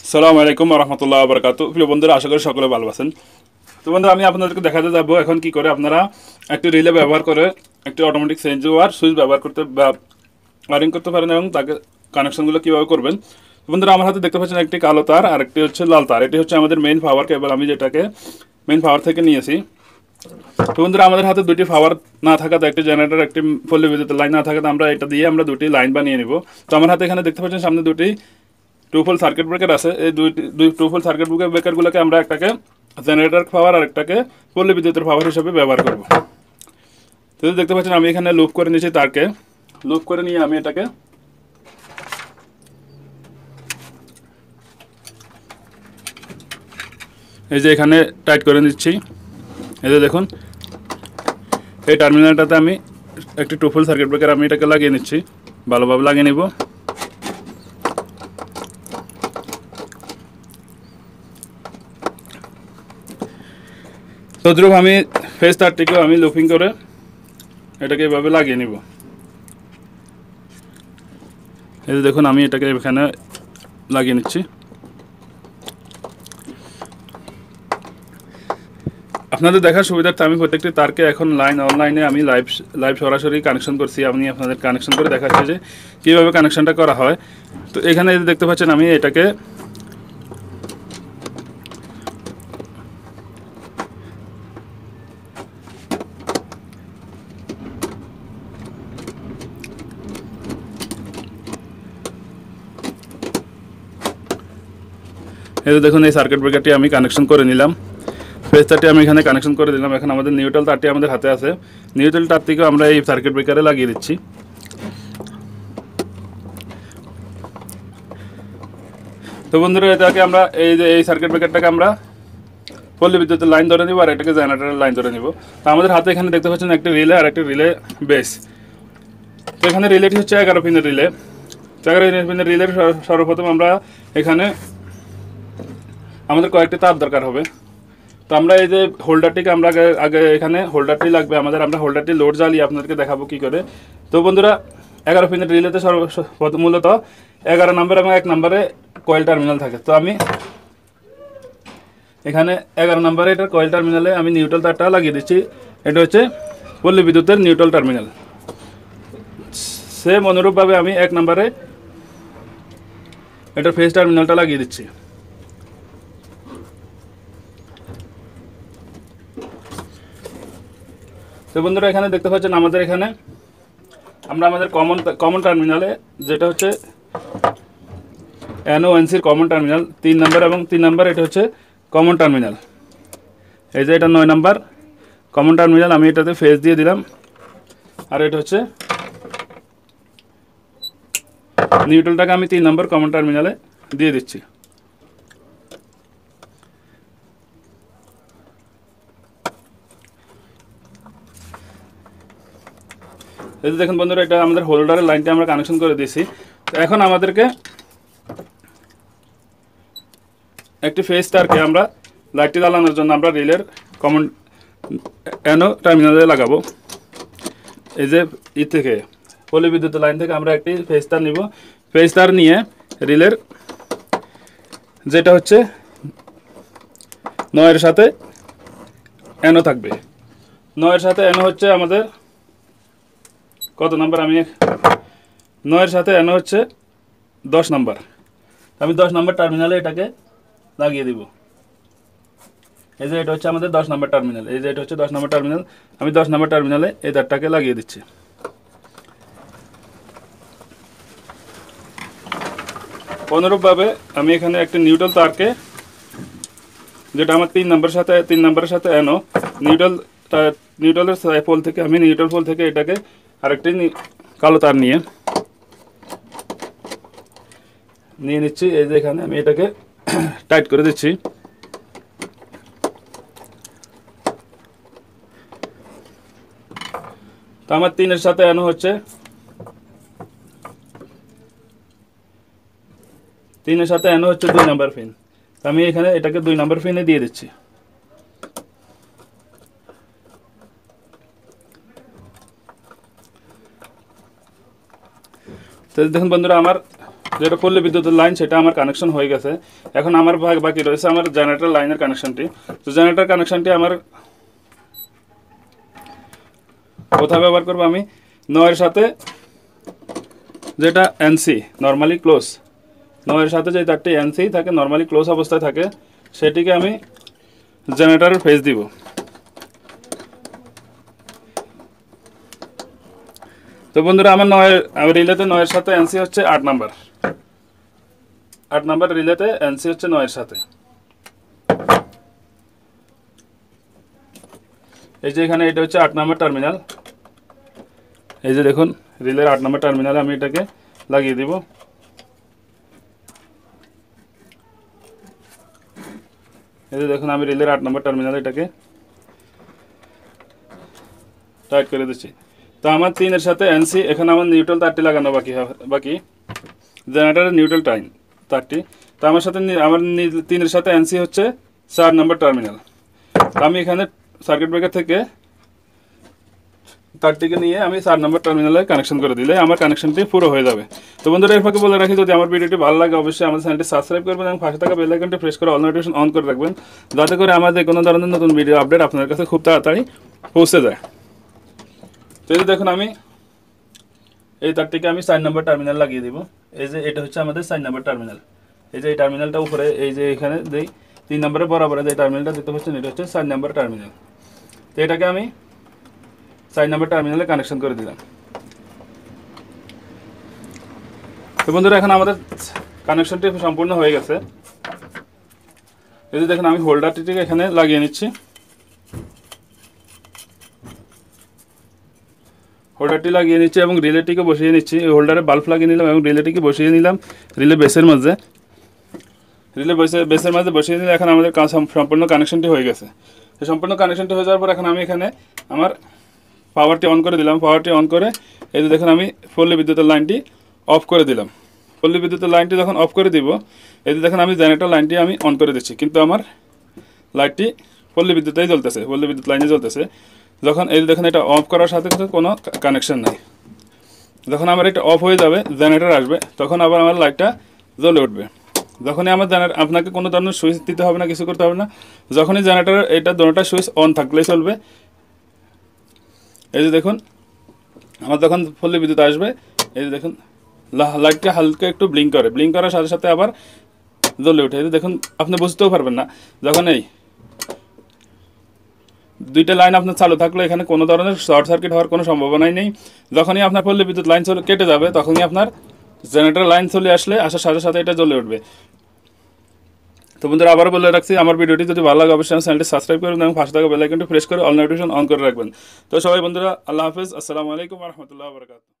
আসসালামু আলাইকুম ওয়া রাহমাতুল্লাহি ওয়া বারাকাতুহু। প্রিয় বন্ধুরা, আশা করি সকলে ভালো আছেন। তো বন্ধুরা, আমি আপনাদেরকে দেখাতে যাব এখন কি করে আপনারা একটি রিলে ব্যবহার করে একটি অটোমেটিক চেঞ্জ ওভার সুইচ ব্যবহার করতে বা ওয়ারিং করতে পারেন এবং তাকে কানেকশনগুলো কীভাবে করবেন। তো বন্ধুরা, আমার হাতে দেখতে পাচ্ছেন একটি কালো তার আর একটি হচ্ছে লাল তার। এটি হচ্ছে আমাদের মেইন পাওয়ার কেবল, আমি যেটাকে মেইন পাওয়ার থেকে নিয়েছি। তো বন্ধুরা, আমাদের হাতে দুটি পাওয়ার না থাকাতে, একটি জেনারেটর একটি পল্লী বিদ্যুৎ লাইন না থাকাতে আমরা এটা দিয়ে আমরা দুটি লাইন বানিয়ে নিব। তো আমার হাতে এখানে দেখতে পাচ্ছেন সামনে দুটি টু ফুল সার্কিট ব্রেকার আছে। এই দুই টু ফুল সার্কিট ব্রেকারগুলোকে আমরা একটাকে জেনারেটর পাওয়ার আর একটাকে পল্লী বিদ্যুতের পাওয়ার হিসেবে ব্যবহার করব। তো দেখতে পাচ্ছেন আমি এখানে লুপ করে নিয়েছি তারকে। লুপ করে নিয়ে আমি এটাকে এই যে এখানে টাইট করে নিচ্ছি। এই যে দেখুন, এই টার্মিনালটাতে আমি একটি টু ফুল সার্কিট ব্রেকার আমি এটাকে লাগিয়ে নিচ্ছি, ভালোভাবে লাগিয়ে নিব। তদ্রুপ আমি ফেজ তারটিকেও আমি লুপিং করে এটাকে এভাবে লাগিয়ে নিব। এই যে দেখুন, আমি এটাকে এখানে লাগিয়ে নিচ্ছি। আপনাদের দেখার সুবিধার্থে আমি প্রত্যেকটি তারকে এখন অনলাইনে আমি লাইভ সরাসরি কানেকশন করছি। আমি আপনাদের কানেকশন করে দেখাচ্ছি যে কীভাবে কানেকশনটা করা হয়। তো এখানে দেখতে পাচ্ছেন আমি এটাকে এই যে দেখুন, এই সার্কিট ব্রেকারটি আমি কানেকশন করে নিলাম। ফেজ তারটি আমি এখানে কানেকশন করে দিলাম। এখন আমাদের নিউট্রাল তারটি আমাদের হাতে আছে। নিউট্রাল তারটিকেও আমরা এই সার্কিট ব্রেকারে লাগিয়ে দিচ্ছি। তো বন্ধুরা, এটাকে আমরা এই সার্কিট ব্রেকারটাকে আমরা পল্লী বিদ্যুতের লাইন ধরে নিব আর এটাকে জেনারেটরের লাইন ধরে নিব। তো আমাদের হাতে এখানে দেখতে পাচ্ছেন একটি রিলে আর একটি রিলে বেস। তো এখানে রিলেটি হচ্ছে 11 পিনের রিলে। 11 পিনের রিলের সর্বপ্রথম আমরা এখানে আমাদের কয়েকটি তার দরকার হবে। তো আমরা এই যে হোল্ডারটিকে আমরা আগে এখানে হোল্ডারটি লাগবে আমাদের। আমরা হোল্ডারটি লোড জ্বালিয়ে আপনাদেরকে দেখাবো কী করে। তো বন্ধুরা, 11 পিনের রিলেতে মূলত 11 নম্বর এবং 1 নম্বরে কয়েল টার্মিনাল থাকে। তো আমি এখানে 11 নম্বরে এটার কয়েল টার্মিনালে আমি নিউট্রাল তারটা লাগিয়ে দিচ্ছি। এটা হচ্ছে পল্লী বিদ্যুতের নিউট্রাল টার্মিনাল। সেম অনুরূপভাবে আমি 1 নম্বরে এটার ফেজ টার্মিনালটা লাগিয়ে দিচ্ছি। তো বন্ধুরা, এখানে দেখতে পাচ্ছেন আমাদের এখানে আমরা আমাদের কমন টার্মিনালে, যেটা হচ্ছে NONCর কমন টার্মিনাল 3 নম্বর এবং 3 নম্বর, এটা হচ্ছে কমন টার্মিনাল। এই যে এটা 9 নম্বর কমন টার্মিনাল, আমি এটাতে ফেজ দিয়ে দিলাম। আর এটা হচ্ছে নিউট্রালটাকে আমি 3 নম্বর কমন টার্মিনালে দিয়ে দিচ্ছি। এই যে দেখুন বন্ধুরা, এটা আমাদের হোল্ডারের লাইনটা আমরা কানেকশন করে দিয়েছি। তো এখন আমাদেরকে একটি ফেজ তারকে আমরা লাইটটি জ্বালানোর জন্য আমরা রিলের কমন টার্মিনালে লাগাবো। এই যে থেকে পল্লী বিদ্যুৎ লাইন থেকে আমরা একটি ফেজ তার নিব। ফেজ তার নিয়ে রিলের যেটা হচ্ছে 9 এর সাথে NO থাকবে। 9 এর সাথে NO হচ্ছে আমাদের কত নাম্বার, আমি 9 এর সাথে NO হচ্ছে 10 নাম্বার। আমি 10 নম্বর টার্মিনালে এটাকে লাগিয়ে দিব। এই যে এটা হচ্ছে আমাদের 10 নম্বর টার্মিনাল। এই যে এটা হচ্ছে 10 নম্বর টার্মিনাল। আমি 10 নম্বর টার্মিনালে এই তারটাকে লাগিয়ে দিচ্ছি। অনুরূপভাবে আমি এখানে একটি নিউট্রাল তারকে, যেটা আমার 3 নম্বরের সাথে NO, নিউট্রালের পোল থেকে আমি নিউট্রাল পোল থেকে এটাকে আরেকটি কালো তার নিয়ে নিচ্ছি। এই যে এখানে আমি এটাকে টাইট করে দিচ্ছি। তো আমার 3 এর সাথে NO হচ্ছে 3 এর সাথে NO হচ্ছে 2 নম্বর পিন। আমি এখানে এটাকে 2 নম্বর পিনে দিয়ে দিচ্ছি। তো দেখুন বন্ধুরা, আমার যেটা পল্লী বিদ্যুতের লাইন সেটা আমার কানেকশন হয়ে গেছে। এখন আমার বাকি রয়েছে আমার জেনারেটর লাইনের কানেকশনটি। তো জেনারেটর কানেকশনটি আমার কোথায় ব্যবহার করবো, আমি নয়ের সাথে যেটা এনসি নর্মালি ক্লোজ, নয়ের সাথে যে তারটি এনসি থাকে নর্মালি ক্লোজ অবস্থায় থাকে সেটিকে আমি জেনারেটরের ফেজ দিব। তো বন্ধুরা আমার রিলেতে নয়ের সাথে এনসি হচ্ছে 8 নাম্বার, 8 নাম্বার রিলেতে এনসি হচ্ছে নয়ের সাথে। এই যে এখানে এটা হচ্ছে 8 নাম্বার টার্মিনাল, এই যে দেখুন রিলের 8 নাম্বার টার্মিনালে আমি এটাকে লাগিয়ে দিব। এই যে দেখুন আমি রিলের 8 নাম্বার টার্মিনালে এটাকে টাইট করে দিচ্ছি। তো আমার 3-এর সাথে এনসি, এখানে আমার নিউট্রাল তারটি লাগানো বাকি জেনারেটরের নিউট্রাল তারটি। তো আমার সাথে আমার 3-এর সাথে এনসি হচ্ছে 4 নাম্বার টার্মিনাল। তো আমি এখানে সার্কিট ব্রেকার থেকে তারটিকে নিয়ে আমি 4 নাম্বার টার্মিনালে কানেকশন করে দিলে আমার কানেকশনটি পুরো হয়ে যাবে। তো বন্ধুরা এর ফাঁকে বলে রাখি, যদি আমার ভিডিওটি ভালো লাগে অবশ্যই আমাদের চ্যানেলটি সাবস্ক্রাইব করবেন এবং পাশে থাকা বেল আইকনটি প্রেস করে অল নোটিফিকেশন অন করে রাখবেন, যাতে করে আমাদের কোনো ধরনের নতুন ভিডিও আপডেট আপনার কাছে খুব তাড়াতাড়ি পৌঁছে যায়। তো এই যে দেখুন আমি এই তারটিকে আমি 4 নাম্বার টার্মিনাল লাগিয়ে দিব। এই যে এটা হচ্ছে আমাদের 4 নাম্বার টার্মিনাল। এই যে এই টার্মিনালটা উপরে, এই যে এখানে যেই 3 নাম্বারের বরাবর যে টার্মিনালটা দেখতে পাচ্ছেন এটা হচ্ছে 4 নাম্বার টার্মিনাল। তো এটাকে আমি 4 নাম্বার টার্মিনালে কানেকশন করে দিলাম। তো বন্ধুরা এখন আমাদের কানেকশনটি সম্পূর্ণ হয়ে গেছে। এই যে দেখুন আমি হোল্ডারটিকে এখানে লাগিয়ে নিচ্ছি, হোল্ডারটি লাগিয়ে নিচ্ছি এবং রিলেটিকে বসিয়ে নিচ্ছি। এই হোল্ডারে বাল্ব লাগিয়ে নিলাম এবং রিলেটিকে বসিয়ে নিলাম রিলে বেসের মাঝে, বেসের মাঝে বসিয়ে নিলে এখন আমাদের সম্পূর্ণ কানেকশনটি হয়ে গেছে। তো সম্পূর্ণ কানেকশনটি হয়ে যাওয়ার পর এখন আমি এখানে আমার পাওয়ারটি অন করে দিলাম। পাওয়ারটি অন করে এই যে দেখুন আমি পল্লী বিদ্যুতের লাইনটি অফ করে দিলাম। পল্লী বিদ্যুতের লাইনটি যখন অফ করে দিব, এই যে দেখুন আমি জেনারেটর লাইনটি আমি অন করে দিচ্ছি, কিন্তু আমার লাইটটি পল্লী বিদ্যুতেই জ্বলতেছে, পল্লী বিদ্যুৎ লাইনে জ্বলতেছে। যখন এই দেখুন এটা অফ করার সাথে সাথে কোনো কানেকশন নাই, যখন আমার এটা অফ হয়ে যাবে জেনারেটর আসবে তখন আবার আমার লাইটটা জ্বলে উঠবে। যখনই আমার আপনাকে কোনো ধরনের সুইচ দিতে হবে না, কিছু করতে হবে না, যখনই জেনারেটর এটা দুটোটা সুইচ অন থাকলেই চলবে। এই যে দেখুন আমার যখন পল্লী বিদ্যুৎ আসবে এই যে দেখুন লাইটটা হালকা একটু ব্লিঙ্ক করে, ব্লিঙ্ক করার সাথে সাথে আবার জ্বলে ওঠে। এই যে দেখুন আপনি বুঝতেও পারবেন না, যখন এই দুইটা লাইন আপনার চালু থাকলে এখানে কোনো ধরনের শর্ট সার্কিট হওয়ার কোনো সম্ভাবনাই নেই। যখনই আপনার পল্লী বিদ্যুৎ লাইন কেটে যাবে তখনই আপনার জেনারেটর লাইন চলে আসার সাথে সাথে এটা জ্বলে উঠবে। তো বন্ধুরা আবারও বলে রাখছি, আমার ভিডিওটি যদি ভালো লাগে অবশ্যই চ্যানেলটি সাবস্ক্রাইব করবেন এবং পাশে থাকা বেল আইকনটি প্রেস করে অল নোটিফিকেশন অন করে রাখবেন। তো সবাই বন্ধুরা আল্লাহ হাফেজ, আসসালামু আলাইকুম ওয়া রাহমাতুল্লাহি ওয়া বারাকাতুহু।